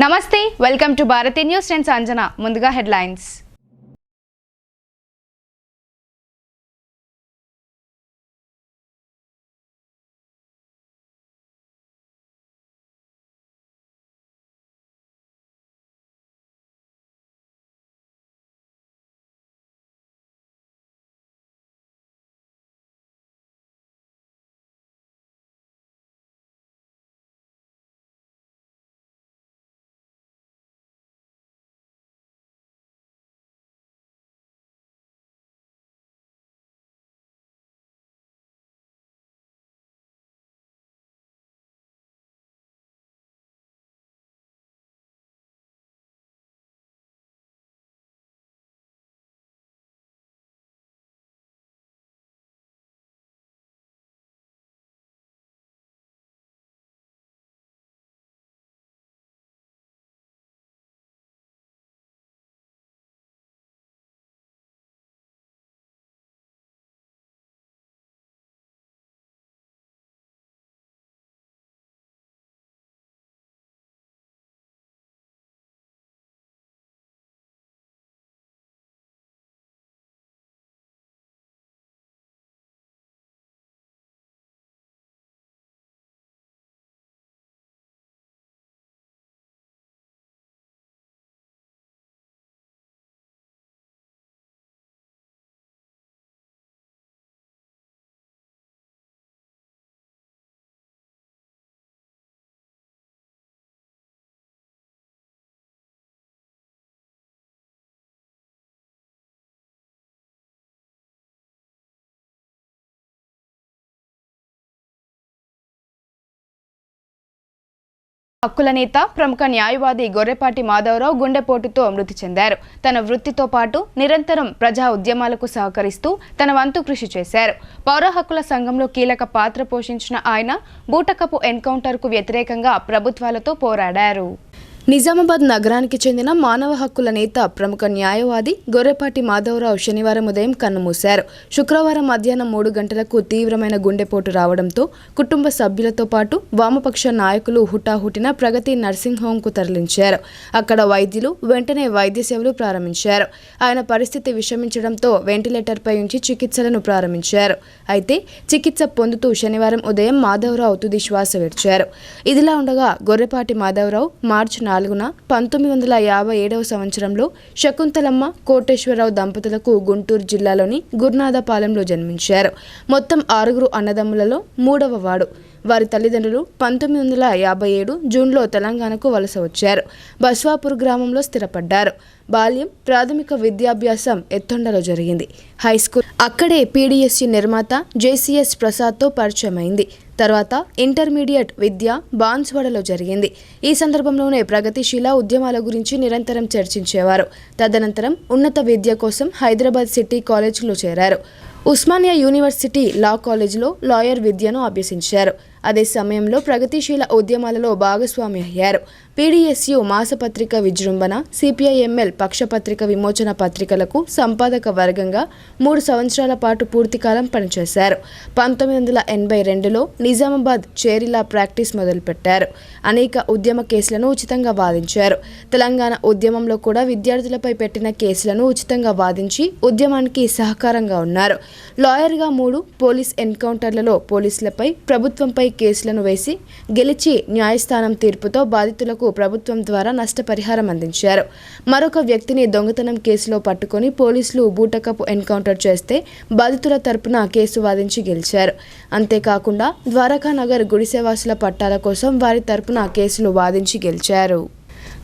నమస్తే, welcome to Bharati news. నేను సంజన. ముందుగా హెడ్లైన్స్. హక్కుల నేత, ప్రముఖ న్యాయవాది గొర్రెపాటి మాధవరావు గుండెపోటుతో మృతి చెందారు. తన వృత్తితో పాటు నిరంతరం ప్రజా ఉద్యమాలకు సహకరిస్తూ తన వంతు కృషి చేశారు. పౌర హక్కుల సంఘంలో కీలక పాత్ర పోషించిన ఆయన బూటకపు ఎన్కౌంటర్కు వ్యతిరేకంగా ప్రభుత్వాలతో పోరాడారు. నిజామాబాద్ నగరానికి చెందిన మానవ హక్కుల నేత, ప్రముఖ న్యాయవాది గొర్రెపాటి మాధవరావు శనివారం ఉదయం కన్నుమూశారు. శుక్రవారం మధ్యాహ్నం 3 గంటలకు తీవ్రమైన గుండెపోటు రావడంతో కుటుంబ సభ్యులతో పాటు వామపక్ష నాయకులు హుటాహుటిన ప్రగతి నర్సింగ్ హోంకు తరలించారు. అక్కడ వైద్యులు వెంటనే వైద్య సేవలు ప్రారంభించారు. ఆయన పరిస్థితి విషమించడంతో వెంటిలేటర్పై ఉంచి చికిత్సలను ప్రారంభించారు. అయితే చికిత్స పొందుతూ శనివారం ఉదయం మాధవరావు తుది శ్వాస విడిచారు. ఇదిలా ఉండగా గొర్రెపాటి మాధవరావు మార్చి 4న 1957వ సంవత్సరంలో శకుంతలమ్మ కోటేశ్వరరావు దంపతులకు గుంటూరు జిల్లాలోని గురునాథపాలెంలో జన్మించారు. మొత్తం 6 అన్నదమ్ములలో 3వ వాడు. వారి తల్లిదండ్రులు 1957 జూన్లో తెలంగాణకు వలస వచ్చారు. బస్వాపూర్ గ్రామంలో స్థిరపడ్డారు. బాల్యం, ప్రాథమిక విద్యాభ్యాసం ఎత్తొండలో జరిగింది. హైస్కూల్ అక్కడే పీడీఎస్సీ నిర్మాత జేసీఎస్ ప్రసాద్తో పరిచయమైంది. తర్వాత ఇంటర్మీడియట్ విద్య బాన్స్వాడలో జరిగింది. ఈ సందర్భంలోనే ప్రగతిశీల ఉద్యమాల గురించి నిరంతరం చర్చించేవారు. తదనంతరం ఉన్నత విద్య కోసం హైదరాబాద్ సిటీ కాలేజ్లో చేరారు. ఉస్మానియా యూనివర్సిటీ లా కాలేజ్లో లాయర్ విద్యను అభ్యసించారు. అదే సమయంలో ప్రగతిశీల ఉద్యమాలలో భాగస్వామి అయ్యారు. పీడీఎస్యు మాసపత్రిక విజృంభణ, సిపిఐఎంఎల్ పక్షపత్రిక విమోచన పత్రికలకు సంపాదక వర్గంగా 3 సంవత్సరాల పాటు పూర్తికాలం పనిచేశారు. 1982లో నిజామాబాద్ చేరిలా ప్రాక్టీస్ మొదలుపెట్టారు. అనేక ఉద్యమ కేసులను ఉచితంగా వాదించారు. తెలంగాణ ఉద్యమంలో కూడా విద్యార్థులపై పెట్టిన కేసులను ఉచితంగా వాదించి ఉద్యమానికి సహకారంగా ఉన్నారు. లాయర్గా 3 పోలీస్ ఎన్కౌంటర్లలో పోలీసులపై, ప్రభుత్వంపై కేసులను వేసి గెలిచి న్యాయస్థానం తీర్పుతో బాధితులకు ప్రభుత్వం ద్వారా నష్టపరిహారం అందించారు. మరొక వ్యక్తిని దొంగతనం కేసులో పట్టుకొని పోలీసులు బూటకపు ఎన్కౌంటర్ చేస్తే బాధితుల తరపున కేసు వాదించి గెలిచారు. అంతేకాకుండా ద్వారకానగర్ గుడిసెవాసుల పట్టాల కోసం వారి తరపున కేసులు వాదించి గెలిచారు.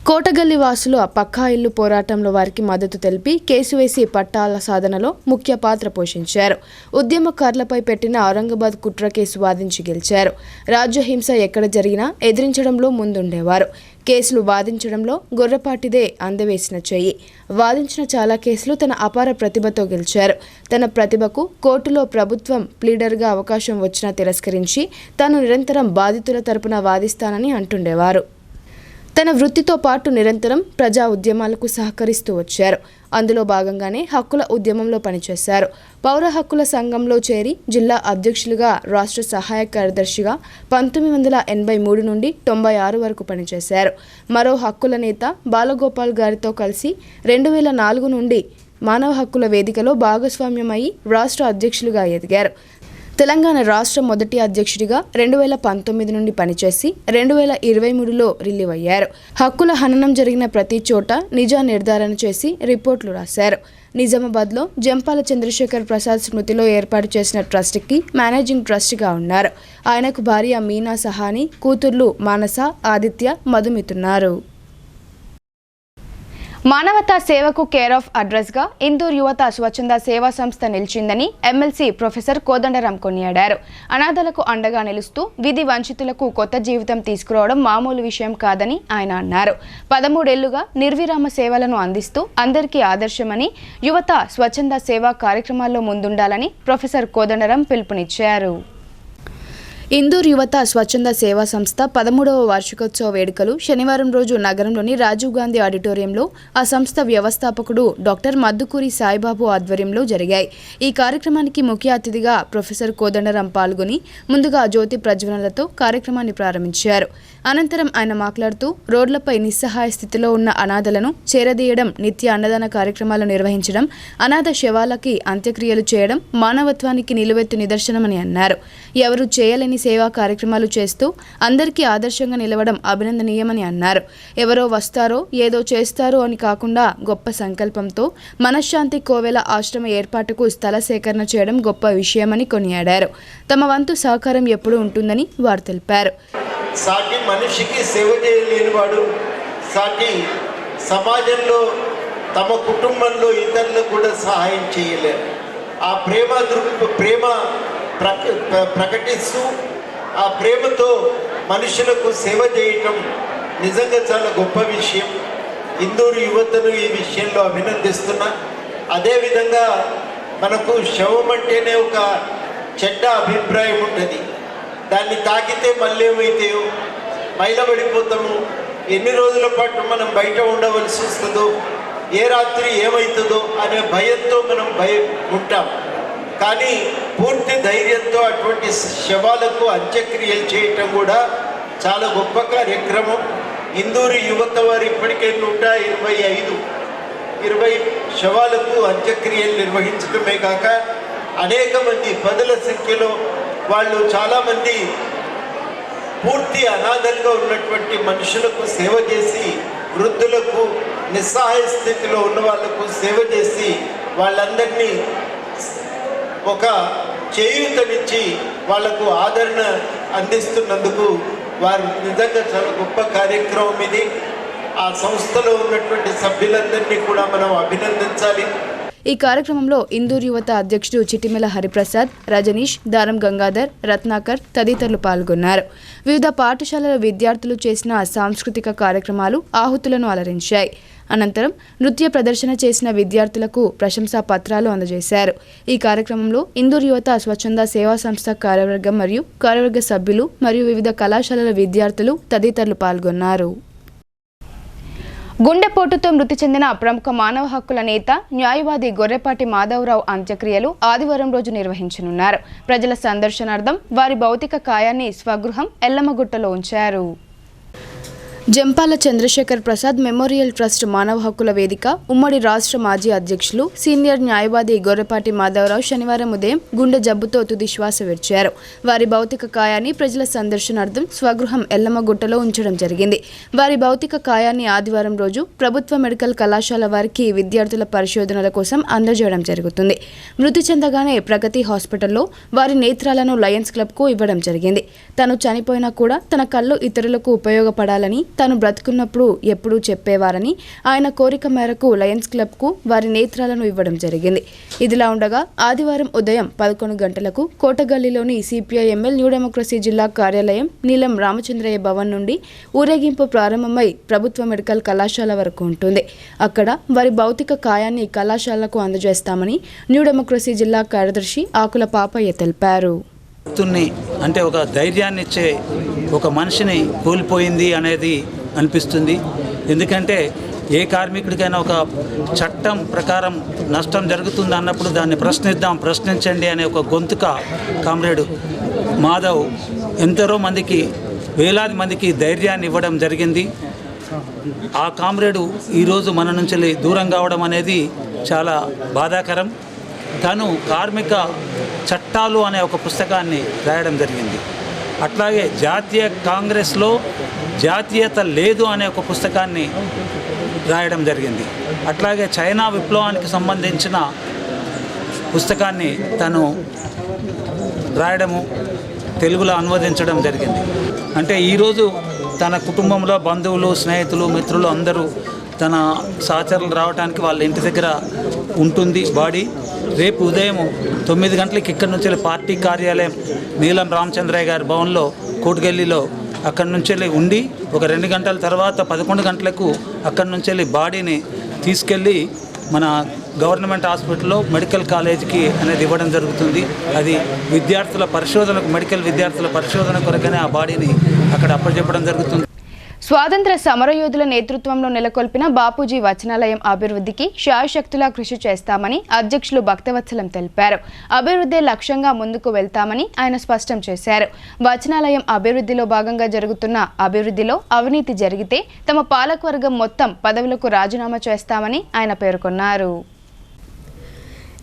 కోటగల్లి వాసులు పక్కా ఇల్లు పోరాటంలో వారికి మద్దతు తెలిపి కేసు వేసి పట్టాల సాధనలో ముఖ్య పాత్ర పోషించారు. ఉద్యమకారులపై పెట్టిన ఔరంగాబాద్ కుట్ర కేసు వాదించి గెలిచారు. రాజ్యహింస ఎక్కడ జరిగినా ఎదిరించడంలో ముందుండేవారు. కేసులు వాదించడంలో గొర్రెపాటిదే అందవేసిన చెయ్యి. వాదించిన చాలా కేసులు తన అపార ప్రతిభతో గెలిచారు. తన ప్రతిభకు కోర్టులో ప్రభుత్వం ప్లీడర్గా అవకాశం వచ్చినా తిరస్కరించి తాను నిరంతరం బాధితుల తరపున వాదిస్తానని అంటుండేవారు. తన వృత్తితో పాటు నిరంతరం ప్రజా ఉద్యమాలకు సహకరిస్తూ వచ్చారు. అందులో భాగంగానే హక్కుల ఉద్యమంలో పనిచేశారు. పౌర హక్కుల సంఘంలో చేరి జిల్లా అధ్యక్షులుగా, రాష్ట్ర సహాయ కార్యదర్శిగా 1983 నుండి 96 వరకు పనిచేశారు. మరో హక్కుల నేత బాలగోపాల్ గారితో కలిసి 2004 నుండి మానవ హక్కుల వేదికలో భాగస్వామ్యమై రాష్ట్ర అధ్యక్షులుగా ఎదిగారు. తెలంగాణ రాష్ట్ర మొదటి అధ్యక్షుడిగా 2019 నుండి పనిచేసి 2023లో రిలీవ్ అయ్యారు. హక్కుల హననం జరిగిన ప్రతి చోట నిజా నిర్ధారణ చేసి రిపోర్టులు రాశారు. నిజామాబాద్లో జంపాల చంద్రశేఖర్ ప్రసాద్ స్మృతిలో ఏర్పాటు చేసిన ట్రస్ట్కి మేనేజింగ్ ట్రస్ట్గా ఉన్నారు. ఆయనకు భార్య మీనా సహాని, కూతుర్లు మానస, ఆదిత్య, మధుమితున్నారు. మానవతా సేవకు కేర్ ఆఫ్ అడ్రస్గా ఇందూర్ యువత స్వచ్ఛంద సేవా సంస్థ నిలిచిందని ఎమ్మెల్సీ ప్రొఫెసర్ కోదండరాం కొనియాడారు. అనాథలకు అండగా నిలుస్తూ విధి వంచితులకు కొత్త జీవితం తీసుకురావడం మామూలు విషయం కాదని ఆయన అన్నారు. 13 ఏళ్లుగా నిర్విరామ సేవలను అందిస్తూ అందరికీ ఆదర్శమని, యువత స్వచ్ఛంద సేవా కార్యక్రమాల్లో ముందుండాలని ప్రొఫెసర్ కోదండరాం పిలుపునిచ్చారు. ఇందూర్ యువత స్వచ్ఛంద సేవా సంస్థ 13వ వార్షికోత్సవ వేడుకలు శనివారం రోజు నగరంలోని రాజీవ్ గాంధీ ఆడిటోరియంలో ఆ సంస్థ వ్యవస్థాపకుడు డాక్టర్ మద్దుకూరి సాయిబాబు ఆధ్వర్యంలో జరిగాయి. ఈ కార్యక్రమానికి ముఖ్య అతిథిగా ప్రొఫెసర్ కోదండరాం పాల్గొని ముందుగా జ్యోతి ప్రజ్వలనలతో కార్యక్రమాన్ని ప్రారంభించారు. అనంతరం ఆయన మాట్లాడుతూ రోడ్లపై నిస్సహాయ స్థితిలో ఉన్న అనాథలను చేరదీయడం, నిత్య అన్నదాన కార్యక్రమాలు నిర్వహించడం, అనాథ శవాలకి అంత్యక్రియలు చేయడం మానవత్వానికి నిలువెత్తు నిదర్శనమని అన్నారు. ఎవరు చేయలేని సేవా కార్యక్రమాలు చేస్తూ అందరికీ ఆదర్శంగా నిలవడం అభినందనీయమని అన్నారు. ఎవరో వస్తారో ఏదో చేస్తారో అని కాకుండా గొప్ప సంకల్పంతో మనశ్శాంతి కోవెల ఆశ్రమ ఏర్పాటుకు స్థల సేకరణ చేయడం గొప్ప విషయమని కొనియాడారు. తమ వంతు సహకారం ఎప్పుడూ ఉంటుందని వారు తెలిపారు. సాటి మనిషికి సేవ చేయలేనివాడు సాటి సమాజంలో తమ కుటుంబంలో ఇతరులకు కూడా సహాయం చేయలేరు. ఆ ప్రేమ ప్రకటిస్తూ ఆ ప్రేమతో మనుషులకు సేవ చేయటం నిజంగా చాలా గొప్ప విషయం. ఇందూరు యువతను ఈ విషయంలో అభినందిస్తున్నా. అదేవిధంగా మనకు శవం అంటేనే ఒక చెడ్డ అభిప్రాయం ఉంటుంది. దాన్ని తాకితే మళ్ళీ ఏమైతాయో మైలబడిపోతాము. ఎన్ని రోజుల పాటు మనం బయట ఉండవలసి వస్తుందో, ఏ రాత్రి ఏమవుతుందో అనే భయంతో మనం ఉంటాం. కానీ పూర్తి ధైర్యంతో అటువంటి శవాలకు అంత్యక్రియలు చేయటం కూడా చాలా గొప్ప కార్యక్రమం. ఇందూరు యువత వారు ఇప్పటికే 120 శవాలకు అంత్యక్రియలు నిర్వహించడమే కాక అనేక మంది 10ల సంఖ్యలో వాళ్ళు చాలామంది పూర్తి అనాథలుగా ఉన్నటువంటి మనుషులకు సేవ చేసి, వృద్ధులకు, నిస్సహాయ స్థితిలో ఉన్న వాళ్లకు సేవ చేసి వాళ్ళందరినీ ఒక చేయూతనిచ్చి వాళ్లకు ఆదరణ అందిస్తున్నందుకు వారు నిజంగా చాలా గొప్ప కార్యక్రమం ఇది. ఆ సంస్థలో ఉన్నటువంటి సభ్యులందరినీ కూడా మనం అభినందించాలి. ఈ కార్యక్రమంలో ఇందూర్ యువత అధ్యక్షుడు చిటిమెల హరిప్రసాద్, రజనీష్, దారం గంగాధర్, రత్నాకర్ తదితరులు పాల్గొన్నారు. వివిధ పాఠశాలల విద్యార్థులు చేసిన సాంస్కృతిక కార్యక్రమాలు ఆహుతులను అలరించాయి. అనంతరం నృత్య ప్రదర్శన చేసిన విద్యార్థులకు ప్రశంసా పత్రాలు అందజేశారు. ఈ కార్యక్రమంలో ఇందూర్ యువత స్వచ్ఛంద సేవా సంస్థ కార్యవర్గం మరియు కార్యవర్గ సభ్యులు మరియు వివిధ కళాశాలల విద్యార్థులు తదితరులు పాల్గొన్నారు. గుండెపోటుతో మృతి చెందిన ప్రముఖ మానవ హక్కుల నేత, న్యాయవాది గొర్రెపాటి మాధవరావు అంత్యక్రియలు ఆదివారం రోజు నిర్వహించనున్నారు. ప్రజల సందర్శనార్థం వారి భౌతిక కాయాన్ని స్వగృహం ఎల్లమ్మగుట్టలో ఉంచారు. జంపాల చంద్రశేఖర్ ప్రసాద్ మెమోరియల్ ట్రస్ట్ మానవ హక్కుల వేదిక ఉమ్మడి రాష్ట్ర మాజీ అధ్యక్షులు సీనియర్ న్యాయవాది గొర్రెపాటి మాధవరావు శనివారం ఉదయం గుండె జబ్బుతో తుది శ్వాస విడిచారు. వారి భౌతిక కాయాన్ని ప్రజల సందర్శనార్థం స్వగృహం ఎల్లమ్మగుట్టలో ఉంచడం జరిగింది. వారి భౌతిక కాయాన్ని ఆదివారం రోజు ప్రభుత్వ మెడికల్ కళాశాల వారికి విద్యార్థుల పరిశోధనల కోసం అందజేయడం జరుగుతుంది. మృతి చెందగానే ప్రగతి హాస్పిటల్లో వారి నేత్రాలను లయన్స్ క్లబ్కు ఇవ్వడం జరిగింది. తను చనిపోయినా కూడా తన కళ్ళు ఇతరులకు ఉపయోగపడాలని, తాను బ్రతుకున్నప్పుడు ఎప్పుడూ చెప్పేవారని, ఆయన కోరిక మేరకు లయన్స్ క్లబ్కు వారి నేత్రాలను ఇవ్వడం జరిగింది. ఇదిలా ఉండగా ఆదివారం ఉదయం 11 గంటలకు కోటగల్లీలోని సిపిఐఎంఎల్ న్యూ డెమోక్రసీ జిల్లా కార్యాలయం నీలం రామచంద్రయ్య భవన్ నుండి ఊరేగింపు ప్రారంభమై ప్రభుత్వ మెడికల్ కళాశాల వరకు ఉంటుంది. అక్కడ వారి భౌతిక కాయాన్ని కళాశాలకు అందజేస్తామని న్యూ డెమోక్రసీ జిల్లా కార్యదర్శి ఆకుల పాపయ్య తెలిపారు. అంటే ఒక ధైర్యాన్ని ఇచ్చే ఒక మనిషిని కోల్పోయింది అనేది అనిపిస్తుంది. ఎందుకంటే ఏ కార్మికుడికైనా ఒక చట్టం ప్రకారం నష్టం జరుగుతుంది అన్నప్పుడు దాన్ని ప్రశ్నించండి అనే ఒక గొంతుక కామ్రేడ్ మాధవ్ ఎందరో మందికి, వేలాది మందికి ధైర్యాన్ని ఇవ్వడం జరిగింది. ఆ కామ్రేడు ఈరోజు మన నుంచి దూరం కావడం అనేది చాలా బాధాకరం. తను కార్మిక చట్టాలు అనే ఒక పుస్తకాన్ని రాయడం జరిగింది. అట్లాగే జాతీయ కాంగ్రెస్లో జాతీయత లేదు అనే ఒక పుస్తకాన్ని రాయడం జరిగింది. అట్లాగే చైనా విప్లవానికి సంబంధించిన పుస్తకాన్ని తను రాయడము, తెలుగులో అనువదించడం జరిగింది. అంటే ఈరోజు తన కుటుంబంలో బంధువులు, స్నేహితులు, మిత్రులు అందరూ తన సహచరులు రావడానికి వాళ్ళ ఇంటి దగ్గర ఉంటుంది బాడీ. రేపు ఉదయం 9 గంటలకి ఇక్కడి నుంచి పార్టీ కార్యాలయం నీలం రామచంద్రయ్య గారి భవన్లో కోటిగల్లీలో అక్కడి నుంచి ఉండి ఒక 2 గంటల తర్వాత 11 గంటలకు అక్కడి నుంచి బాడీని తీసుకెళ్ళి మన గవర్నమెంట్ హాస్పిటల్లో మెడికల్ కాలేజీకి అనేది ఇవ్వడం జరుగుతుంది. అది విద్యార్థుల పరిశోధనకు, మెడికల్ విద్యార్థుల పరిశోధన కొరకనే ఆ బాడీని అక్కడ అప్పచెప్పడం జరుగుతుంది. స్వాతంత్ర సమరయోధుల నేతృత్వంలో నెలకొల్పిన బాపూజీ వచనాలయం అభివృద్ధికి శాయశక్తులా కృషి చేస్తామని అధ్యక్షులు భక్తవత్సలం తెలిపారు. అభివృద్ధి లక్ష్యంగా ముందుకు వెళ్తామని ఆయన స్పష్టం చేశారు. వచనాలయం అభివృద్ధిలో భాగంగా జరుగుతున్న అభివృద్ధిలో అవినీతి జరిగితే తమ పాలకవర్గం మొత్తం పదవులకు రాజీనామా చేస్తామని ఆయన పేర్కొన్నారు.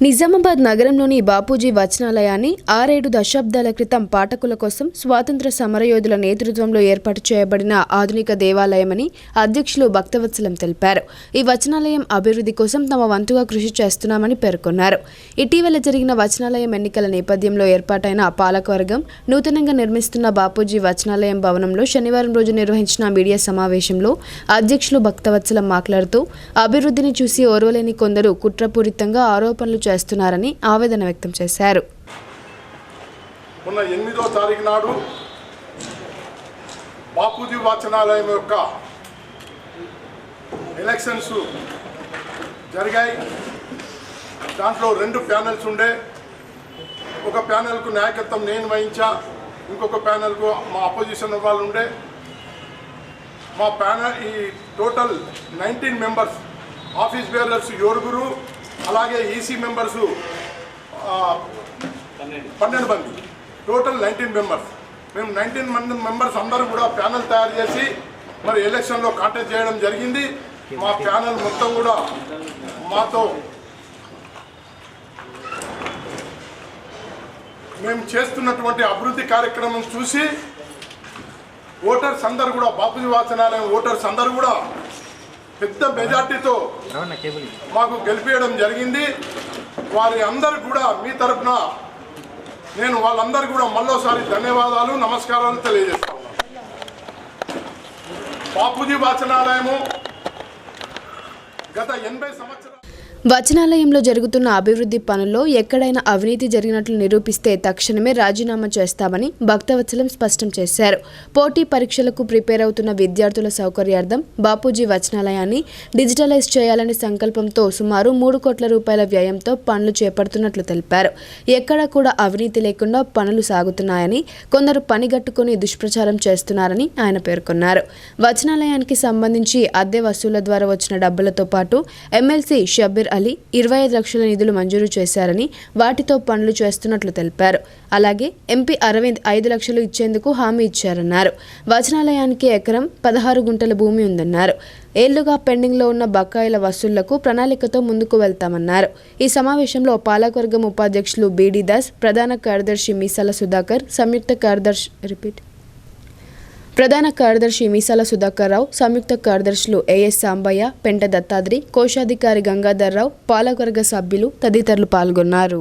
నిజామాబాద్ నగరంలోని బాపూజీ వచనాలయాన్ని 6-7 దశాబ్దాల క్రితం పాఠకుల కోసం స్వాతంత్ర సమరయోధుల నేతృత్వంలో ఏర్పాటు చేయబడిన ఆధునిక దేవాలయమని అధ్యక్షులు భక్తవత్సలం తెలిపారు. ఈ వచనాలయం అభివృద్ధి కోసం తమ వంతుగా కృషి చేస్తున్నామని పేర్కొన్నారు. ఇటీవల జరిగిన వచనాలయం ఎన్నికల నేపథ్యంలో ఏర్పాటైన పాలకవర్గం నూతనంగా నిర్మిస్తున్న బాపూజీ వచనాలయం భవనంలో శనివారం రోజు నిర్వహించిన మీడియా సమావేశంలో అధ్యక్షులు భక్తవత్సలం మాట్లాడుతూ అభివృద్ధిని చూసి ఓర్వలేని కొందరు కుట్రపూరితంగా ఆరోపణలు చేస్తున్నారని ఆవేదన వ్యక్తం చేశారు. మొన్న 8వ తారీఖు నాడు బాపూజీ వాచనాలయం యొక్క ఎలక్షన్స్ జరిగాయి. దాంట్లో 2 ప్యానెల్స్ ఉండే. ఒక ప్యానెల్కు నాయకత్వం నేను వహించా, ఇంకొక ప్యానెల్కు మా అపోజిషన్ వాళ్ళు ఉండే. మా ప్యానెల్ ఈ టోటల్ 19 మెంబర్స్, ఆఫీస్ బేరర్స్ 7, అలాగే ఈసీ మెంబర్స్ 12 మంది, టోటల్ 19 మెంబర్స్. మేము 19 మెంబర్స్ అందరూ కూడా ప్యానెల్ తయారు చేసి మరి ఎలక్షన్లో కాంటెస్ట్ చేయడం జరిగింది. మా ప్యానెల్ మొత్తం కూడా మాతో మేము చేస్తున్నటువంటి అభివృద్ధి కార్యక్రమం చూసి ఓటర్స్ అందరూ కూడా, బాపూజీ వాచనాలయం ఓటర్స్ అందరూ కూడా పెద్ద మెజార్టీతో మాకు గెలిపించడం జరిగింది. వారి అందరు కూడా మీ తరఫున నేను వాళ్ళందరూ కూడా మళ్ళోసారి ధన్యవాదాలు, నమస్కారాలు తెలియజేస్తాను. బాపూజీ వాచనాలయము గత 80 సంవత్సరాలు వచనాలయంలో జరుగుతున్న అభివృద్ధి పనుల్లో ఎక్కడైనా అవినీతి జరిగినట్లు నిరూపిస్తే తక్షణమే రాజీనామా చేస్తామని భక్తవత్సలం స్పష్టం చేశారు. పోటీ పరీక్షలకు ప్రిపేర్ అవుతున్న విద్యార్థుల సౌకర్యార్థం బాపూజీ వచనాలయాన్ని డిజిటలైజ్ చేయాలనే సంకల్పంతో సుమారు 3 కోట్ల రూపాయల వ్యయంతో పనులు చేపడుతున్నట్లు తెలిపారు. ఎక్కడా కూడా అవినీతి లేకుండా పనులు సాగుతున్నాయని, కొందరు పనిగట్టుకుని దుష్ప్రచారం చేస్తున్నారని ఆయన పేర్కొన్నారు. వచనాలయానికి సంబంధించి అద్దె వసూళ్ల ద్వారా వచ్చిన డబ్బులతో పాటు ఎమ్మెల్సీ షబ్బీర్ అలీ 25 లక్షల నిధులు మంజూరు చేశారని, వాటితో పనులు చేస్తున్నట్లు తెలిపారు. అలాగే ఎంపీ అరవింద్ 5 లక్షలు ఇచ్చేందుకు హామీ ఇచ్చారన్నారు. వచనాలయానికి ఎకరం 16 గుంటల భూమి ఉందన్నారు. ఏళ్లుగా పెండింగ్లో ఉన్న బకాయిల వసూళ్లకు ప్రణాళికతో ముందుకు వెళ్తామన్నారు. ఈ సమావేశంలో పాలకవర్గం ఉపాధ్యక్షులు బీడీ దాస్, ప్రధాన కార్యదర్శి మీసాల సుధాకర్, ప్రధాన కార్యదర్శి మీసాల సుధాకర్ రావు, సంయుక్త కార్యదర్శులు ఏఎస్ సాంబయ్య, పెంట దత్తాద్రి, కోశాధికారి గంగాధర్రావు, పాలకవర్గ సభ్యులు తదితరులు పాల్గొన్నారు.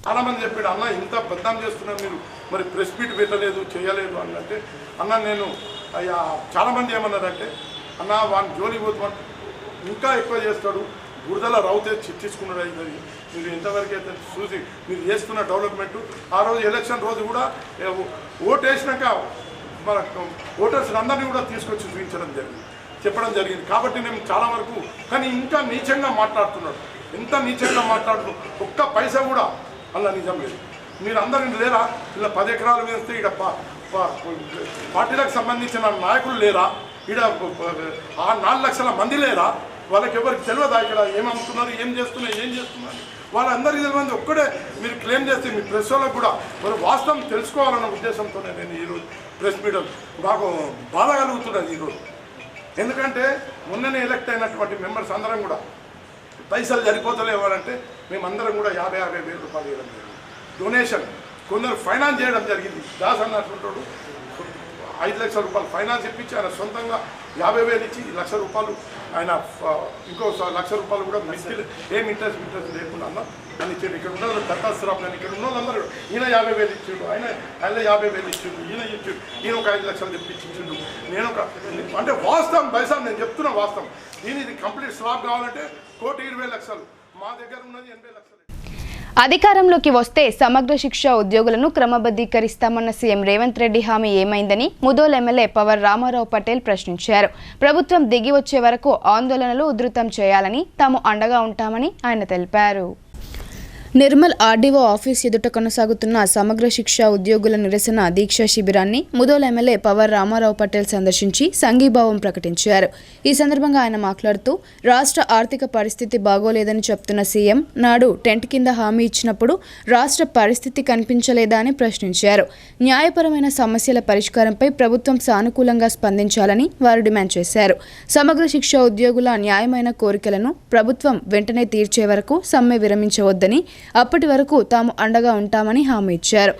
చాలా మంది చెప్పాడు, అన్న ఇంత బద్నాం చేస్తున్నారు మీరు, మరి ప్రెస్ మీట్ పెట్టలేదు, చేయలేదు అన్నట్టే. అన్న నేను చాలామంది ఏమన్నారంటే, అన్న వాడిని జోలి పోతామంటే ఇంకా ఎక్కువ చేస్తాడు, బురదల రౌతే తీసుకున్నాడు అయింది. మీరు ఇంతవరకు అయితే చూసి మీరు చేస్తున్న డెవలప్మెంట్. ఆ రోజు ఎలక్షన్ రోజు కూడా ఓటు వేసినాక మన ఓటర్స్ అందరినీ కూడా తీసుకొచ్చి చెప్పడం జరిగింది. కాబట్టి నేను చాలా వరకు, కానీ ఇంకా నీచంగా మాట్లాడుతున్నాడు. ఎంత నీచంగా మాట్లాడుతున్నాడు, ఒక్క పైసా కూడా అలా నిజం లేదు. మీరు అందరూ లేరా? ఇలా 10 ఎకరాలు వేస్తే ఇక్కడ పార్టీలకు సంబంధించిన నాయకులు లేరా? ఇక్కడ 4 లక్షల మంది లేరా? వాళ్ళకి ఎవరికి తెలియదా ఇక్కడ ఏం అమ్ముతున్నారు, ఏం చేస్తున్నారు వాళ్ళందరికీ తెలియదు. ఒక్కడే మీరు క్లెయిమ్ చేస్తే మీ ప్రెస్ వాళ్ళకు కూడా మరి వాస్తవం తెలుసుకోవాలన్న ఉద్దేశంతోనే నేను ఈరోజు ప్రెస్ మీట్ నాకు బాధ కలుగుతున్నది ఈరోజు. ఎందుకంటే మొన్ననే ఎలక్ట్ అయినటువంటి మెంబర్స్ అందరం కూడా పైసలు సరిపోతలేవారంటే మేమందరం కూడా 50,000 రూపాయలు ఇవ్వడం జరిగింది డొనేషన్. కొందరు ఫైనాన్స్ చేయడం జరిగింది. దాస్ అన్నటువంటి 5 లక్షల రూపాయలు ఫైనాన్స్ ఇప్పించి ఆయన సొంతంగా 50,000 ఇచ్చి 1,00,000 రూపాయలు ఆయన ఇంకో 1,00,000 రూపాయలు కూడా మిస్కిల్ ఏం ఇంట్రెస్ట్ లేకుండా అని ఇచ్చాడు. ఇక్కడ ఉన్న దత్తాశ్రామ్ కానీ ఇక్కడ ఉన్న వాళ్ళందరూ ఈయన 50,000 ఇచ్చాడు, ఆయన 50,000 ఇచ్చాడు, ఈయన ఇచ్చాడు, ఈయన ఒక 5 లక్షలు తెప్పించిండు. నేను అంటే వాస్తవం పైసా నేను చెప్తున్నా వాస్తవం. ఇది కంప్లీట్ స్లాబ్ కావాలంటే 1,20,00,000 మా దగ్గర ఉన్నది 80 లక్షలు. అధికారంలోకి వస్తే సమగ్ర శిక్ష ఉద్యోగులను క్రమబద్ధీకరిస్తామన్న సీఎం రేవంత్ రెడ్డి హామీ ఏమైందని ముదోల్ ఎమ్మెల్యే పవర్ రామారావు పటేల్ ప్రశ్నించారు. ప్రభుత్వం దిగి వచ్చే వరకు ఆందోళనలు ఉధృతం చేయాలని తాము అండగా ఉంటామని ఆయన తెలిపారు. నిర్మల్ ఆర్డీఓ ఆఫీస్ ఎదుట కొనసాగుతున్న సమగ్ర శిక్ష ఉద్యోగుల నిరసన దీక్షా శిబిరాన్ని ముదోల్ ఎమ్మెల్యే పవర్ రామారావు పటేల్ సందర్శించి సంఘీభావం ప్రకటించారు. ఈ సందర్భంగా ఆయన మాట్లాడుతూ రాష్ట్ర ఆర్థిక పరిస్థితి బాగోలేదని చెప్తున్న సీఎం నాడు టెంట్ కింద హామీ ఇచ్చినప్పుడు రాష్ట్ర పరిస్థితి కనిపించలేదా అని ప్రశ్నించారు. న్యాయపరమైన సమస్యల పరిష్కారంపై ప్రభుత్వం సానుకూలంగా స్పందించాలని వారు డిమాండ్ చేశారు. సమగ్ర శిక్ష ఉద్యోగుల న్యాయమైన కోరికలను ప్రభుత్వం వెంటనే తీర్చే వరకు సమ్మె విరమించవద్దని, అప్పటి వరకు తాము అండగా ఉంటామని హామీ ఇచ్చారు.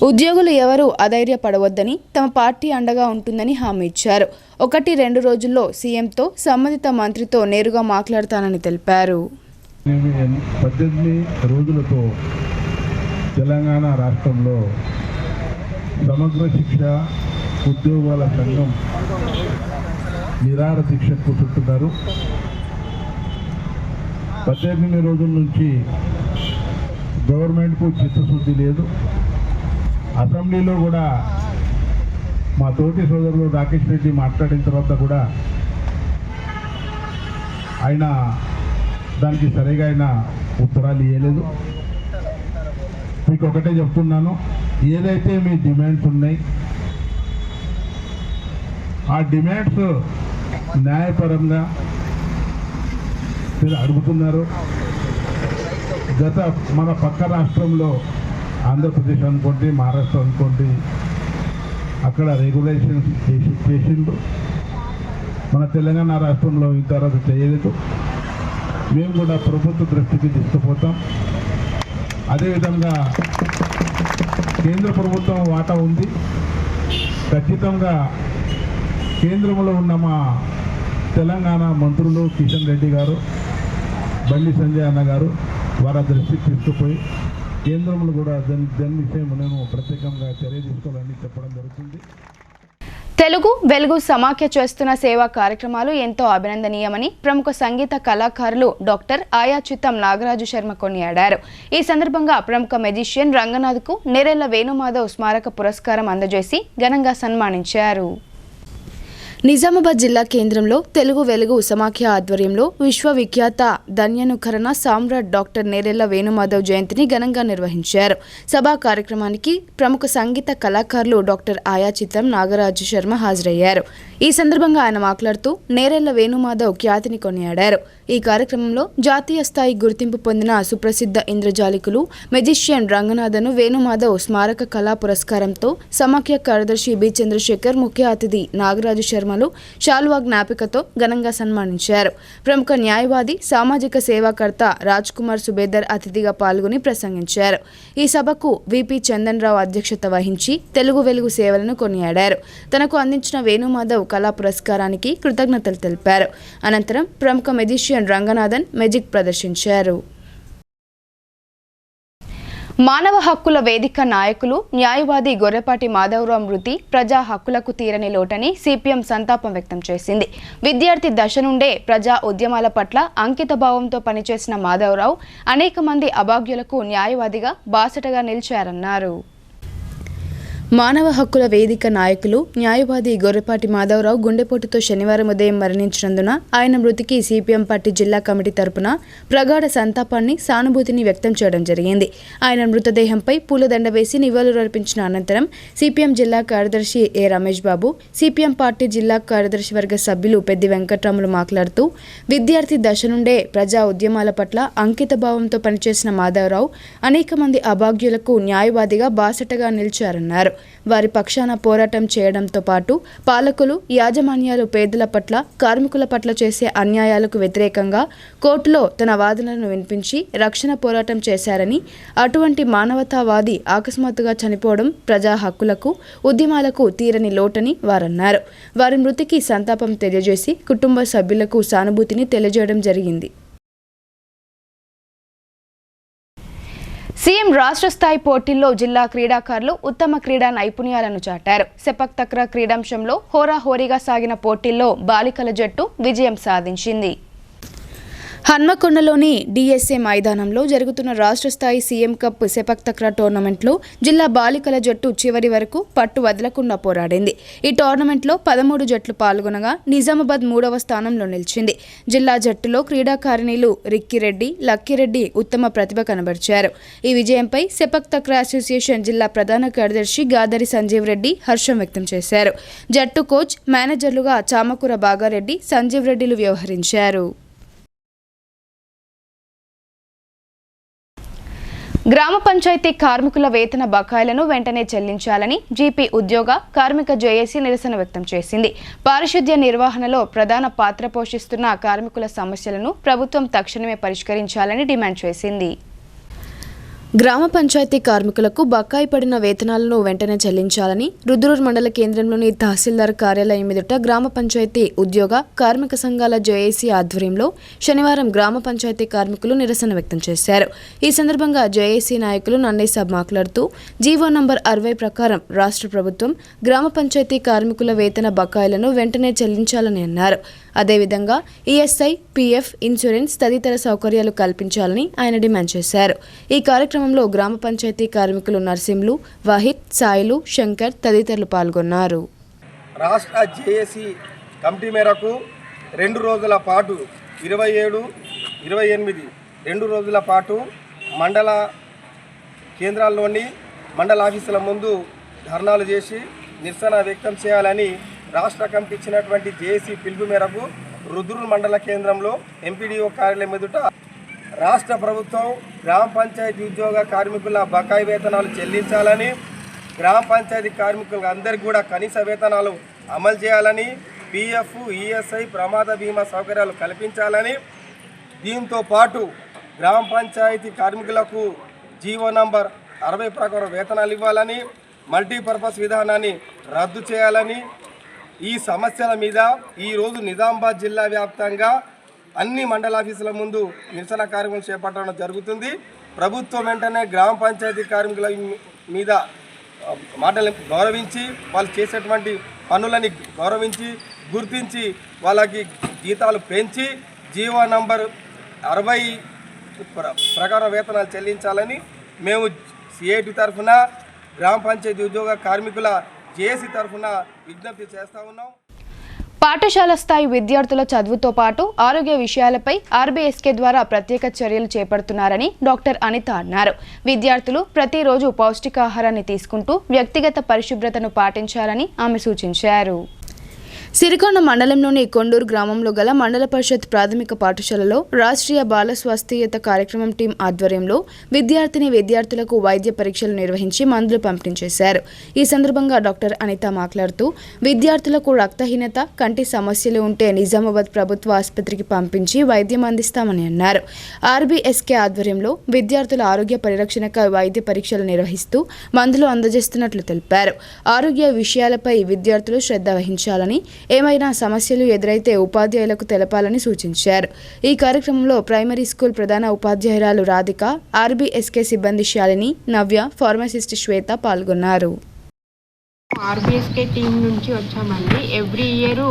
ఉద్యోగులు ఎవరూ అధైర్యపడవద్దని, తమ పార్టీ అండగా ఉంటుందని హామీ ఇచ్చారు. 1-2 రోజుల్లో సీఎంతో సంబంధిత మంత్రితో నేరుగా మాట్లాడతానని తెలిపారు. 18 రోజులతో తెలంగాణ రాష్ట్రంలో సమగ్ర శిక్ష ఉద్యోగాల సంఘం నిరాహార దీక్షకు కూర్చుంటున్నారు. 18 రోజుల నుంచి గవర్నమెంట్కు చిత్తశుద్ధి లేదు. అసెంబ్లీలో కూడా మా తోటి సోదరులు రాకేష్ రెడ్డి మాట్లాడిన తర్వాత కూడా ఆయన దానికి సరిగా ఆయన ఉత్తరాలు ఇవ్వలేదు. మీకు ఒకటే చెప్తున్నాను, ఏదైతే మీ డిమాండ్స్ ఉన్నాయి ఆ డిమాండ్స్ న్యాయపరంగా మీరు అడుగుతున్నారు. గత మన పక్క రాష్ట్రంలో ఆంధ్రప్రదేశ్ అనుకోండి, మహారాష్ట్ర అనుకోండి, అక్కడ రెగ్యులేషన్స్ చేసిండు. మన తెలంగాణ రాష్ట్రంలో ఇంతవరకు చేయలేదు. మేము కూడా ప్రభుత్వ దృష్టికి తీసుకుపోతాం. అదేవిధంగా కేంద్ర ప్రభుత్వం వాటా ఉంది. ఖచ్చితంగా కేంద్రంలో ఉన్న మా తెలంగాణ మంత్రులు కిషన్ రెడ్డి గారు, బండి సంజయ్ అన్న గారు వారి దృష్టికి తీసుకుపోయి కేంద్రంలో కూడా దాని విషయం నేను ప్రత్యేకంగా చర్య తీసుకోవాలని చెప్పడం జరుగుతుంది. తెలుగు వెలుగు సమాఖ్య చేస్తున్న సేవా కార్యక్రమాలు ఎంతో అభినందనీయమని ప్రముఖ సంగీత కళాకారులు డాక్టర్ ఆయాచితం నాగరాజు శర్మ కొనియాడారు. ఈ సందర్భంగా ప్రముఖ మెజిషియన్ రంగనాథ్కు నేరెళ్ల వేణుమాధవ్ స్మారక పురస్కారం అందజేసి ఘనంగా సన్మానించారు. నిజామాబాద్ జిల్లా కేంద్రంలో తెలుగు వెలుగు సమాఖ్య ఆధ్వర్యంలో విశ్వవిఖ్యాత ధన్యనుకరణ సామ్రాట్ డాక్టర్ నేరెళ్ల వేణుమాధవ్ జయంతిని ఘనంగా నిర్వహించారు. సభా కార్యక్రమానికి ప్రముఖ సంగీత కళాకారులు డాక్టర్ ఆయాచితం నాగరాజు శర్మ హాజరయ్యారు. ఈ సందర్భంగా ఆయన మాట్లాడుతూ నేరెళ్ల వేణుమాధవ్ ఖ్యాతిని కొనియాడారు. ఈ కార్యక్రమంలో జాతీయ స్థాయి గుర్తింపు పొందిన సుప్రసిద్ధ ఇంద్రజాలికులు మెజిషియన్ రంగనాథను వేణుమాధవ్ స్మారక కళా పురస్కారంతో సమాఖ్య కార్యదర్శి బి చంద్రశేఖర్, ముఖ్య అతిథి నాగరాజు శర్మలు శాలువా జ్ఞాపికతో ఘనంగా సన్మానించారు. ప్రముఖ న్యాయవాది, సామాజిక సేవాకర్త రాజ్ కుమార్ సుబేదర్ అతిథిగా పాల్గొని ప్రసంగించారు. ఈ సభకు విపి చందన్ రావు అధ్యక్షత వహించి తెలుగు వెలుగు సేవలను కొనియాడారు. తనకు అందించిన వేణుమాధవ్ కళా పురస్కారానికి కృతజ్ఞతలు తెలిపారు. అనంతరం ప్రముఖ మెజిషియన్ రంగనాథన్ మెజిక్ ప్రదర్శించారు. మానవ హక్కుల వేదిక నాయకులు న్యాయవాది గొర్రెపాటి మాధవరావు మృతి ప్రజా హక్కులకు తీరని లోటని సిపిఎం సంతాపం వ్యక్తం చేసింది. విద్యార్థి దశ నుండే ప్రజా ఉద్యమాల పట్ల అంకిత భావంతో పనిచేసిన మాధవరావు అనేక మంది అభాగ్యులకు న్యాయవాదిగా బాసటగా నిలిచారన్నారు. మానవ హక్కుల వేదిక నాయకులు న్యాయవాది గొర్రెపాటి మాధవరావు గుండెపోటుతో శనివారం ఉదయం మరణించినందున ఆయన మృతికి సిపిఎం పార్టీ జిల్లా కమిటీ తరపున ప్రగాఢ సంతాపాన్ని సానుభూతిని వ్యక్తం చేయడం జరిగింది. ఆయన మృతదేహంపై పూలదండ వేసి నివాళులర్పించిన అనంతరం సిపిఎం జిల్లా కార్యదర్శి ఏ రమేష్ బాబు, సిపిఎం పార్టీ జిల్లా కార్యదర్శి వర్గ సభ్యులు పెద్ది వెంకట్రాములు మాట్లాడుతూ విద్యార్థి దశ నుండే ప్రజా ఉద్యమాల పట్ల అంకిత భావంతో పనిచేసిన మాధవరావు అనేక మంది అభాగ్యులకు న్యాయవాదిగా బాసటగా నిలిచారన్నారు. వారి పక్షాన పోరాటం చేయడంతో పాటు పాలకులు, యాజమాన్యాలు పేదల పట్ల, కార్మికుల పట్ల చేసే అన్యాయాలకు వ్యతిరేకంగా కోర్టులో తన వాదనలను వినిపించి రక్షణ పోరాటం చేశారని, అటువంటి మానవతావాది అకస్మాత్తుగా చనిపోవడం ప్రజా హక్కులకు, ఉద్యమాలకు తీరని లోటని వారన్నారు. వారి మృతికి సంతాపం తెలియజేసి కుటుంబ సభ్యులకు సానుభూతిని తెలియజేయడం జరిగింది. సీఎం రాష్ట్ర స్థాయి పోటీల్లో జిల్లా క్రీడాకారులు ఉత్తమ క్రీడా నైపుణ్యాలను చాటారు. సెపక్ తక్రా క్రీడాంశంలో హోరాహోరీగా సాగిన పోటీల్లో బాలికల జట్టు విజయం సాధించింది. హన్మకొండలోని డిఎస్ఏ మైదానంలో జరుగుతున్న రాష్ట్ర స్థాయి సీఎం కప్ సెపక్ తక్రా టోర్నమెంట్లో జిల్లా బాలికల జట్టు చివరి వరకు పట్టు వదలకుండా పోరాడింది. ఈ టోర్నమెంట్లో 13 జట్లు పాల్గొనగా నిజామాబాద్ 3వ స్థానంలో నిలిచింది. జిల్లా జట్టులో క్రీడాకారిణీలు రిక్కిరెడ్డి, లక్కిరెడ్డి ఉత్తమ ప్రతిభ కనబరిచారు. ఈ విజయంపై సెపక్ తక్రా అసోసియేషన్ జిల్లా ప్రధాన కార్యదర్శి గాదరి సంజీవ్ రెడ్డి హర్షం వ్యక్తం చేశారు. జట్టు కోచ్, మేనేజర్లుగా చామకూర బాగారెడ్డి, సంజీవ్ రెడ్డిలు వ్యవహరించారు. గ్రామ పంచాయతీ కార్మికుల వేతన బకాయిలను వెంటనే చెల్లించాలని జీపీ ఉద్యోగ కార్మిక జేఏసీ నిరసన వ్యక్తం చేసింది. పారిశుద్ధ్య నిర్వహణలో ప్రధాన పాత్ర పోషిస్తున్న కార్మికుల సమస్యలను ప్రభుత్వం తక్షణమే పరిష్కరించాలని డిమాండ్ చేసింది. గ్రామ పంచాయతీ కార్మికులకు బకాయి పడిన వేతనాలను వెంటనే చెల్లించాలని రుద్రూర్ మండల కేంద్రంలోని తహసీల్దార్ కార్యాలయం ఎదుట గ్రామ పంచాయతీ ఉద్యోగ కార్మిక సంఘాల జేఏసీ ఆధ్వర్యంలో శనివారం గ్రామ పంచాయతీ కార్మికులు నిరసన వ్యక్తం చేశారు. ఈ సందర్భంగా జేఏసీ నాయకులు నన్నేసాబ్ మాట్లాడుతూ జీవో నంబర్ 60 ప్రకారం రాష్ట్ర ప్రభుత్వం గ్రామ పంచాయతీ కార్మికుల వేతన బకాయిలను వెంటనే చెల్లించాలని అన్నారు. అదేవిధంగా ఈఎస్ఐ, పీఎఫ్, ఇన్సూరెన్స్ తదితర సౌకర్యాలు కల్పించాలని ఆయన డిమాండ్ చేశారు. ఈ కార్యక్రమంలో గ్రామ పంచాయతీ కార్మికులు నర్సింలు, వాహిద్, సాయిలు, శంకర్ తదితరులు పాల్గొన్నారు. రాష్ట్ర జేఏసీ కమిటీ మేరకు 2 రోజుల పాటు 27, 28 2 రోజుల పాటు మండల కేంద్రాల్లోని మండల ఆఫీసుల ముందు ధర్నాలు చేసి నిరసన వ్యక్తం చేయాలని రాష్ట్ర కమిటీ ఇచ్చినటువంటి జేఏసీ పిలుపు మేరకు రుద్రూర్ మండల కేంద్రంలో ఎంపీడీఓ కార్యాలయం ఎదుట రాష్ట్ర ప్రభుత్వం గ్రామ పంచాయతీ ఉద్యోగ కార్మికుల బకాయి వేతనాలు చెల్లించాలని, గ్రామ పంచాయతీ కార్మికులకు అందరికీ కూడా కనీస వేతనాలు అమలు చేయాలని, పీఎఫ్, ఈఎస్ఐ, ప్రమాద బీమా సౌకర్యాలు కల్పించాలని, దీంతో పాటు గ్రామ పంచాయతీ కార్మికులకు జీవో నంబర్ 60 ప్రకారం వేతనాలు ఇవ్వాలని, మల్టీపర్పస్ విధానాన్ని రద్దు చేయాలని, ఈ సమస్యల మీద ఈరోజు నిజామాబాద్ జిల్లా వ్యాప్తంగా అన్ని మండల ఆఫీసుల ముందు నిరసన కార్యక్రమం చేపట్టడం జరుగుతుంది. ప్రభుత్వం వెంటనే గ్రామ పంచాయతీ కార్మికుల మీద మాటలను గౌరవించి, వాళ్ళు చేసేటువంటి పనులని గౌరవించి, గుర్తించి వాళ్ళకి జీతాలు పెంచి జీవో నంబర్ 60 ప్రకారం వేతనాలు చెల్లించాలని మేము సిఐటి తరఫున గ్రామ పంచాయతీ ఉద్యోగ కార్మికుల జేఏసీ తరఫున విజ్ఞప్తి చేస్తా ఉన్నాం. పాఠశాల స్థాయి విద్యార్థుల చదువుతో పాటు ఆరోగ్య విషయాలపై ఆర్బీఎస్కే ద్వారా ప్రత్యేక చర్యలు చేపడుతున్నారని డాక్టర్ అనిత అన్నారు. విద్యార్థులు ప్రతిరోజు పౌష్టికాహారాన్ని తీసుకుంటూ వ్యక్తిగత పరిశుభ్రతను పాటించాలని ఆమె సూచించారు. సిరికొండ మండలంలోని కొండూరు గ్రామంలో గల మండల పరిషత్ ప్రాథమిక పాఠశాలలో రాష్ట్రీయ బాల స్వాస్థ్యత కార్యక్రమం టీం ఆధ్వర్యంలో విద్యార్థులకు వైద్య పరీక్షలు నిర్వహించి మందులు పంపిణీ చేశారు. ఈ సందర్భంగా డాక్టర్ అనిత మాట్లాడుతూ విద్యార్థులకు రక్తహీనత, కంటి సమస్యలు ఉంటే నిజామాబాద్ ప్రభుత్వ ఆసుపత్రికి పంపించి వైద్యం అందిస్తామని అన్నారు. ఆర్బీఎస్కే ఆధ్వర్యంలో విద్యార్థుల ఆరోగ్య పరిరక్షణకై వైద్య పరీక్షలు నిర్వహిస్తూ మందులు అందజేస్తున్నట్లు తెలిపారు. ఆరోగ్య విషయాలపై విద్యార్థులు శ్రద్ధ వహించాలని, ఏమైనా సమస్యలు ఎదురైతే ఉపాధ్యాయులకు తెలపాలని సూచించారు. ఈ కార్యక్రమంలో ప్రైమరీ స్కూల్ ప్రధాన ఉపాధ్యాయురాలు రాధిక, ఆర్బీఎస్కే సిబ్బంది శాలిని, నవ్య, ఫార్మసిస్ట్ శ్వేత పాల్గొన్నారు. ఆర్బీఎస్కే టీం నుంచి వచ్చామండి. ఎవ్రీ ఇయర్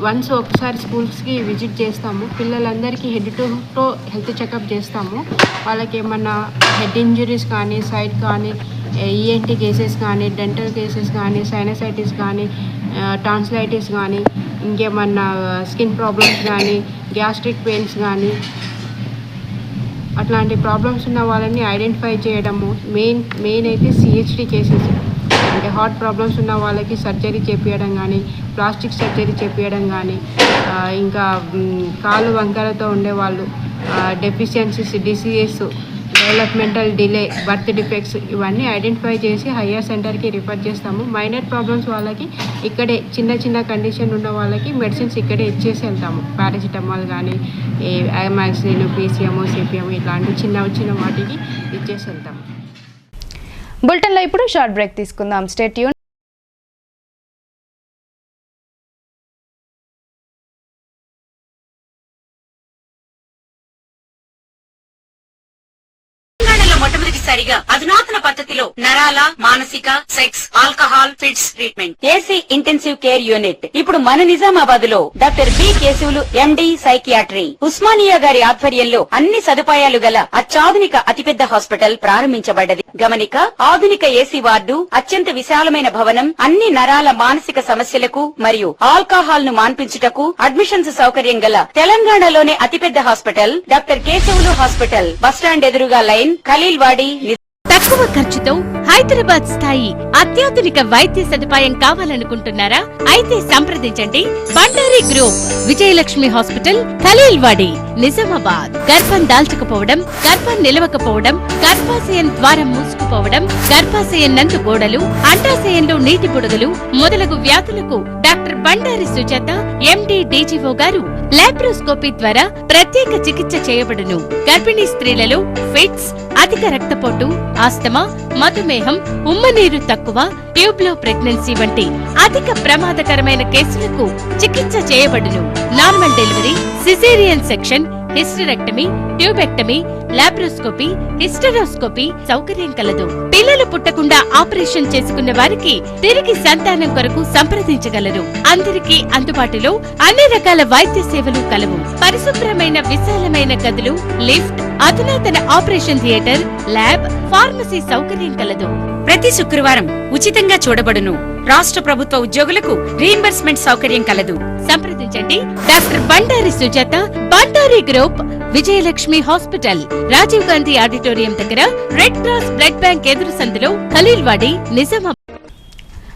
వన్స్ ఒకసారి స్కూల్స్కి విజిట్ చేస్తాము. పిల్లలందరికీ head to toe health checkup చేస్తాము. వాళ్ళకి ఏమన్నా హెడ్ ఇంజరీస్ కానీ, సైడ్ కానీ ఈఎన్టీ కేసెస్ కానీ, డెంటల్ కేసెస్ కానీ, సైనసైటిస్ కానీ, టాన్సిలైటిస్ కానీ, ఇంకేమన్నా స్కిన్ ప్రాబ్లమ్స్ కానీ, గ్యాస్ట్రిక్ పెయిన్స్ కానీ, అట్లాంటి ప్రాబ్లమ్స్ ఉన్న వాళ్ళని ఐడెంటిఫై చేయడము. మెయిన్ అయితే సిహెచ్డి కేసెస్ అంటే హార్ట్ ప్రాబ్లమ్స్ ఉన్న వాళ్ళకి సర్జరీ చేపించడం కానీ, ప్లాస్టిక్ సర్జరీ చేపించడం కానీ, ఇంకా కాళ్ళు వంకరతో ఉండేవాళ్ళు, deficiencies, diseases, developmental delay, birth defects ఇవన్నీ ఐడెంటిఫై చేసి హయ్యర్ సెంటర్కి రిఫర్ చేస్తాము. మైనర్ ప్రాబ్లమ్స్ వాళ్ళకి ఇక్కడే చిన్న కండిషన్ ఉన్న వాళ్ళకి మెడిసిన్స్ ఇక్కడే ఇచ్చేసి వెళ్తాము. పారాసిటమాల్ కానీ, మ్యాక్సిలిన్, పీసీఎం, సిపిఎం ఇట్లాంటి చిన్న వాటికి ఇచ్చేసి వెళ్తాము. బులెటిన్లో ఇప్పుడు షార్ట్ బ్రేక్ తీసుకుందాం. Stay tune. మొట్టమొదటిసారిగా అధునాతన పద్ధతిలో నరాల, మానసిక, sex, alcohol, fits treatment, AC intensive care unit ఇప్పుడు మన నిజామాబాద్ లో doctor B Keshavulu MD psychiatry, Osmania గారి ఆధ్వర్యంలో అన్ని సదుపాయాలు గల అత్యాధునిక అతిపెద్ద హాస్పిటల్ ప్రారంభించబడ్డది. గమనిక, ఆధునిక ఏసీ వార్డు, అత్యంత విశాలమైన భవనం, అన్ని నరాల మానసిక సమస్యలకు మరియు ఆల్కహాల్ ను మాన్పించుటకు అడ్మిషన్స్ సౌకర్యం గల తెలంగాణలోనే అతిపెద్ద hospital doctor Keshavulu hospital, bus stand ఎదురుగా లైన్, ఖలీల్వాడి. తక్కువ ఖర్చుతో హైదరాబాద్ స్థాయి అత్యాధునిక వైద్య సదుపాయం కావాలనుకుంటున్నారా? అయితే సంప్రదించండి బండారి గ్రూప్, విజయలక్ష్మి హాస్పిటల్, ఖలీల్వాడి, నిజామాబాద్. గర్భం దాల్చకపోవడం, గర్భం నిలవకపోవడం, గర్భాశయం ద్వారం మూసుకుపోవడం, గర్భాశయం నందు గోడలు, అండాశయంలో నీటి బుడగలు మొదలగు వ్యాధులకు డాక్టర్ బండారి సుజాత ఎండి డీజీఓ గారు లాప్రోస్కోపీ ద్వారా ప్రత్యేక చికిత్స చేయబడును. గర్భిణీ స్త్రీలలో ఫిట్స్, అధిక రక్తపోటు, ఆస్తమా, మధుమేహం, ఉమ్మనీరు తక్కువ, ట్యూబ్లో ప్రెగ్నెన్సీ వంటి అధిక ప్రమాదకరమైన కేసులకు చికిత్స చేయబడును. Normal delivery, caesarean section, hysterectomy, tubectomy, laparoscopy, hysteroscopy సౌకర్యం కలదు. పిల్లలు పుట్టకుండా ఆపరేషన్ చేసుకున్న వారికి తిరిగి సంతానం కొరకు సంప్రదించగలరు. అందరికీ అందుబాటులో అన్ని రకాల వైద్య సేవలు కలవు. పరిశుభ్రమైన విశాలమైన గదులు, లిఫ్ట్, అధునాతన ఆపరేషన్ థియేటర్, ల్యాబ్, ఫార్మసీ సౌకర్యం కలదు. ప్రతి శుక్రవారం ఉచితంగా చూడబడును. రాష్ట్ర ప్రభుత్వ ఉద్యోగులకు రీయింబర్స్మెంట్ సౌకర్యం కలదు. సంప్రదించండి doctor Bandari Sujatha, Bandari group, Vijayalakshmi hospital, Rajiv Gandhi auditorium దగ్గర, రెడ్ క్రాస్ బ్లడ్ బ్యాంక్ ఎదురు సందులో, Khaleelwadi, Nizamabad.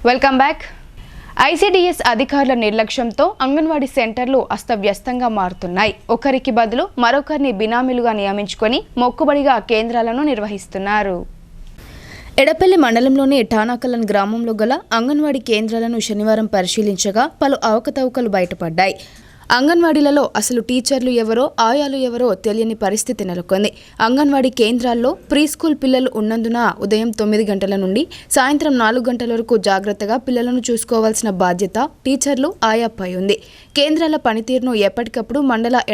Welcome back. ICDS అధికారుల నిర్లక్ష్యంతో అంగన్వాడీ సెంటర్లు అస్తవ్యస్తంగా మారుతున్నాయి. ఒకరికి బదులు మరొకరిని బినామీలుగా నియమించుకొని మొక్కుబడిగా కేంద్రాలను నిర్వహిస్తున్నారు. ఎడపల్లి మండలంలోని ఠానాకలన్ గ్రామంలో గల అంగన్వాడీ కేంద్రాలను శనివారం పరిశీలించగా పలు అవకతవకలు బయటపడ్డాయి. అంగన్వాడీలలో అసలు టీచర్లు ఎవరో, ఆయాలు ఎవరో తెలియని పరిస్థితి నెలకొంది. అంగన్వాడీ కేంద్రాల్లో ప్రీ స్కూల్ పిల్లలు ఉన్నందున ఉదయం 9 గంటల నుండి సాయంత్రం 4 గంటల వరకు జాగ్రత్తగా పిల్లలను చూసుకోవాల్సిన బాధ్యత టీచర్లు, ఆయాపై ఉంది. కేంద్రాల పనితీరును ఎప్పటికప్పుడు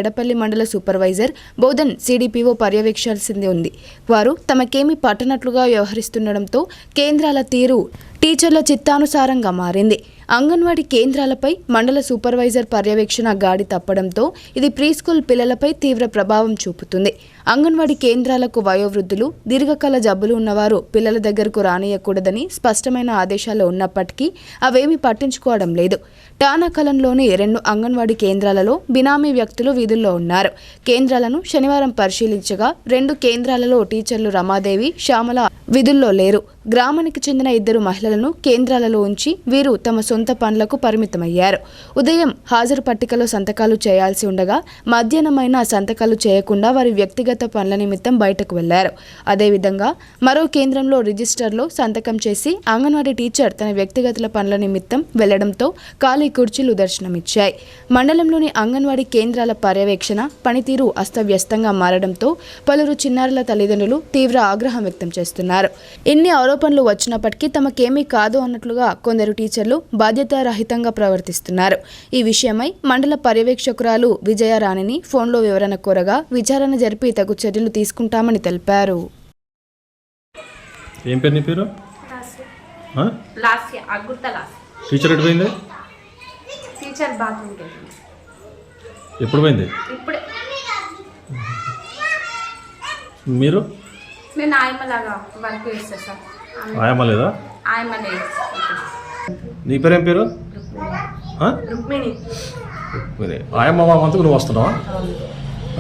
ఎడపల్లి మండల సూపర్వైజర్ బోధన్ సిడిపిఓ పర్యవేక్షించాల్సింది ఉంది. వారు తమకేమీ పట్టనట్లుగా వ్యవహరిస్తుండటంతో కేంద్రాల తీరు టీచర్ల చిత్తానుసారంగా మారింది. అంగన్వాడీ కేంద్రాలపై మండల సూపర్వైజర్ పర్యవేక్షణ గాడి తప్పడంతో ఇది ప్రీ స్కూల్ పిల్లలపై తీవ్ర ప్రభావం చూపుతుంది. అంగన్వాడీ కేంద్రాలకు వయోవృద్ధులు, దీర్ఘకాల జబ్బులు ఉన్నవారు పిల్లల దగ్గరకు రానియకూడదని స్పష్టమైన ఆదేశాలు ఉన్నప్పటికీ అవేమీ పట్టించుకోవడం లేదు. టానాకలంలోని 2 అంగన్వాడీ కేంద్రాలలో బినామీ వ్యక్తులు విధుల్లో ఉన్నారు. కేంద్రాలను శనివారం పరిశీలించగా 2 కేంద్రాలలో టీచర్లు రమాదేవి, శ్యామల విధుల్లో లేరు. గ్రామానికి చెందిన 2 మహిళలను కేంద్రాలలో ఉంచి వీరు తమ సొంత పనులకు పరిమితమయ్యారు. ఉదయం హాజరు పట్టికలో సంతకాలు చేయాల్సి ఉండగా మధ్యాహ్నమైన సంతకాలు చేయకుండా వారి వ్యక్తిగత పనుల నిమిత్తం బయటకు వెళ్లారు. అదేవిధంగా మరో కేంద్రంలో రిజిస్టర్లో సంతకం చేసి అంగన్వాడీ టీచర్ తన వ్యక్తిగత పనుల నిమిత్తం వెళ్లడంతో ఖాళీ కుర్చీలు దర్శనమిచ్చాయి. మండలంలోని అంగన్వాడీ కేంద్రాల పర్యవేక్షణ, పనితీరు అస్తవ్యస్తంగా మారడంతో పలువురు చిన్నారుల తల్లిదండ్రులు తీవ్ర ఆగ్రహం వ్యక్తం చేస్తున్నారు. ఇన్ని ఆరోపణలు వచ్చినప్పటికీ తమకేమీ కాదు అన్నట్లుగా కొందరు టీచర్లు బాధ్యతారహితంగా ప్రవర్తిస్తున్నారు. ఈ విషయమై మండల పర్యవేక్షకురాలు విజయరాణిని ఫోన్లో వివరణ కోరగా విచారణ జరిపి తగు చర్యలు తీసుకుంటామని తెలిపారు. ఏం పేరు నీ పేరు? టీచర్ ఎటు పోయింది? టీచర్ బాత్రూమ్కి వెళ్ళింది. ఎప్పుడు పోయింది? ఇప్పుడే. మీరు? నేను ఆయమలాగా వర్క్ చేస్తాను సార్. ఆయమ్మ లేదా? ఆయమ్మ లేదు. నీ పేరేం పేరు? రుక్మిణి. రుక్మిణి. ఆయమ్మ వంతుకు నువ్వు వస్తున్నావా?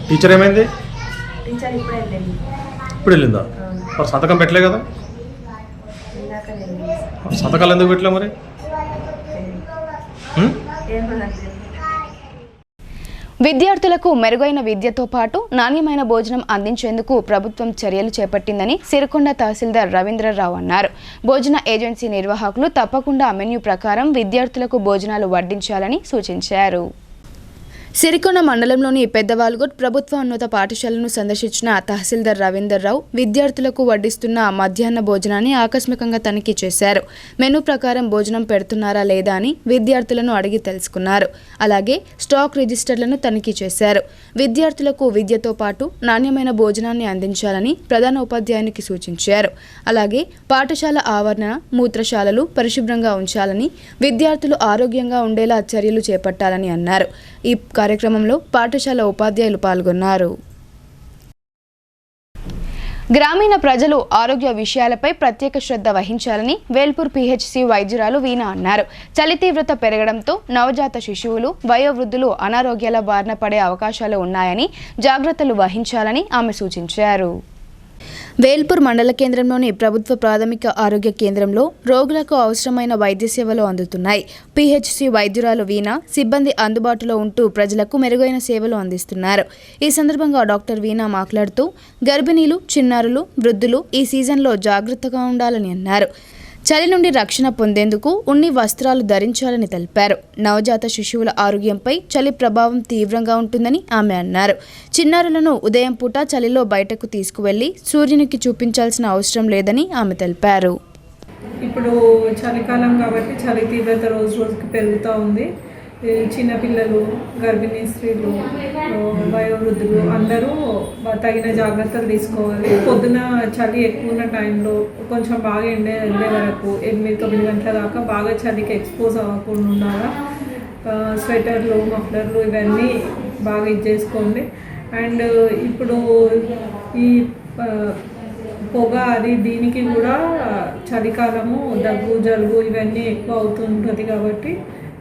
టీచర్ ఏమైంది? టీచర్ ఇప్పుడే వెళ్ళింది. ఇప్పుడు వెళ్ళిందా? మరి సంతకం పెట్టలే కదా? సంతకాలు ఎందుకు పెట్టలే మరి? విద్యార్థులకు మెరుగైన విద్యతో పాటు నాణ్యమైన భోజనం అందించేందుకు ప్రభుత్వం చర్యలు చేపట్టిందని సిరికొండ తహసీల్దార్ రవీంద్రరావు అన్నారు. భోజన ఏజెన్సీ నిర్వాహకులు తప్పకుండా మెన్యూ ప్రకారం విద్యార్థులకు భోజనాలు వడ్డించాలని సూచించారు. సిరికొండ మండలంలోని పెద్దవాల్గొట్ ప్రభుత్వ ఉన్నత పాఠశాలను సందర్శించిన తహసీల్దార్ రవీందర్రావు విద్యార్థులకు వడ్డిస్తున్న మధ్యాహ్న భోజనాన్ని ఆకస్మికంగా తనిఖీ చేశారు. మెనూ ప్రకారం భోజనం పెడుతున్నారా లేదా అని విద్యార్థులను అడిగి తెలుసుకున్నారు. అలాగే స్టాక్ రిజిస్టర్లను తనిఖీ చేశారు. విద్యార్థులకు విద్యతో పాటు నాణ్యమైన భోజనాన్ని అందించాలని ప్రధాన ఉపాధ్యాయునికి సూచించారు. అలాగే పాఠశాల ఆవరణ, మూత్రశాలలు పరిశుభ్రంగా ఉంచాలని, విద్యార్థులు ఆరోగ్యంగా ఉండేలా చర్యలు చేపట్టాలని అన్నారు. ఈ కార్యక్రమంలో పాఠశాల ఉపాధ్యాయులు పాల్గొన్నారు. గ్రామీణ ప్రజలు ఆరోగ్య విషయాలపై ప్రత్యేక శ్రద్ధ వహించాలని వేల్పూర్ పిహెచ్సి వైద్యురాలు వీణా అన్నారు. చలి తీవ్రత పెరగడంతో నవజాత శిశువులు, వయోవృద్ధులు అనారోగ్యాల బారిన పడే అవకాశాలు ఉన్నాయని జాగ్రత్తలు వహించాలని ఆమె సూచించారు. వేల్పూర్ మండల కేంద్రంలోని ప్రభుత్వ ప్రాథమిక ఆరోగ్య కేంద్రంలో రోగులకు అవసరమైన వైద్య సేవలు అందుతున్నాయి. పిహెచ్సి వైద్యురాలు వీణా సిబ్బంది అందుబాటులో ఉంటూ ప్రజలకు మెరుగైన సేవలు అందిస్తున్నారు. ఈ సందర్భంగా డాక్టర్ వీణా మాట్లాడుతూ గర్భిణీలు, చిన్నారులు, వృద్ధులు ఈ సీజన్లో జాగ్రత్తగా ఉండాలని అన్నారు. చలి నుండి రక్షణ పొందేందుకు ఉన్ని వస్త్రాలు ధరించాలని తెలిపారు. నవజాత శిశువుల ఆరోగ్యంపై చలి ప్రభావం తీవ్రంగా ఉంటుందని ఆమె అన్నారు. చిన్నారులను ఉదయం పూట చలిలో బయటకు తీసుకువెళ్లి సూర్యునికి చూపించాల్సిన అవసరం లేదని ఆమె తెలిపారు. ఇప్పుడు చలికాలం కాబట్టి చలి తీవ్రత రోజు రోజుకి పెరుగుతూ ఉంది. చిన్నపిల్లలు, గర్భిణీ స్త్రీలు, వయోవృద్ధులు అందరూ తగిన జాగ్రత్తలు తీసుకోవాలి. పొద్దున చలి ఎక్కువ ఉన్న టైంలో కొంచెం బాగా ఎండే వరకు 8-9 గంటల దాకా బాగా చలికి ఎక్స్పోజ్ అవ్వకుండా ఉండాలి. స్వెటర్లు, మఫ్లర్లు ఇవన్నీ బాగా చేసుకోండి. అండ్ ఇప్పుడు ఈ పొగ దీనికి కూడా చలికాలము దగ్గు, జలుబు ఇవన్నీ ఎక్కువ అవుతుంటుంది కాబట్టి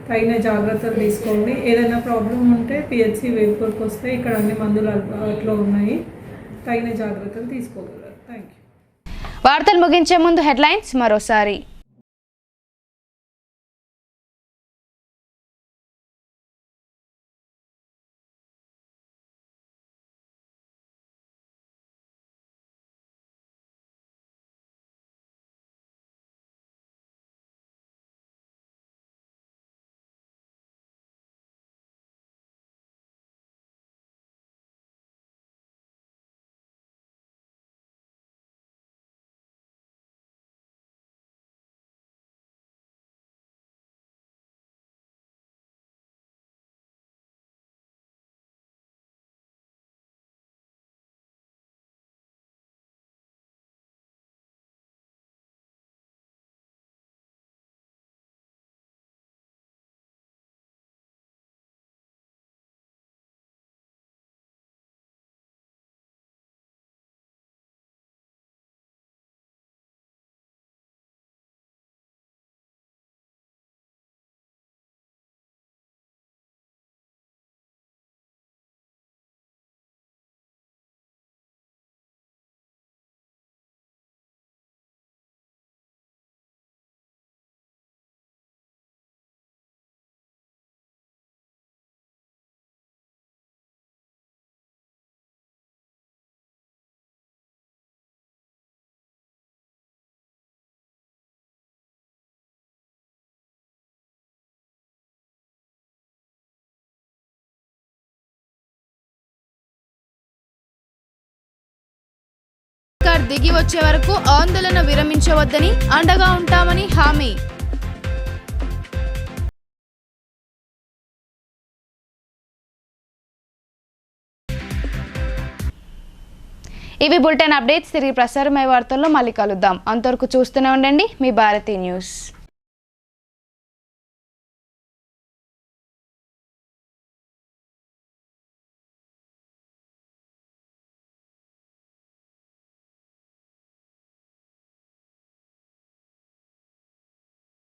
తగిన జాగ్రత్తలు తీసుకోండి. ఏదైనా ప్రాబ్లం ఉంటే పిహెచ్సి వేల్పూర్కి వస్తే ఇక్కడ అన్ని మందులు అందుబాటులో ఉన్నాయి. తగిన జాగ్రత్తలు తీసుకోగలరు. Thank you. వార్తలు ముగించే ముందు హెడ్లైన్స్ మరోసారి. దిగి వచ్చే వరకు ఆందోళన విరమించవద్దని అండగా ఉంటామని హామీ. ఇవి బులెటిన్ అప్డేట్స్. తిరిగి ప్రసారమయ్యే వార్తల్లో మళ్ళీ కలుద్దాం. అంతవరకు చూస్తూనే ఉండండి మీ భారతీ న్యూస్.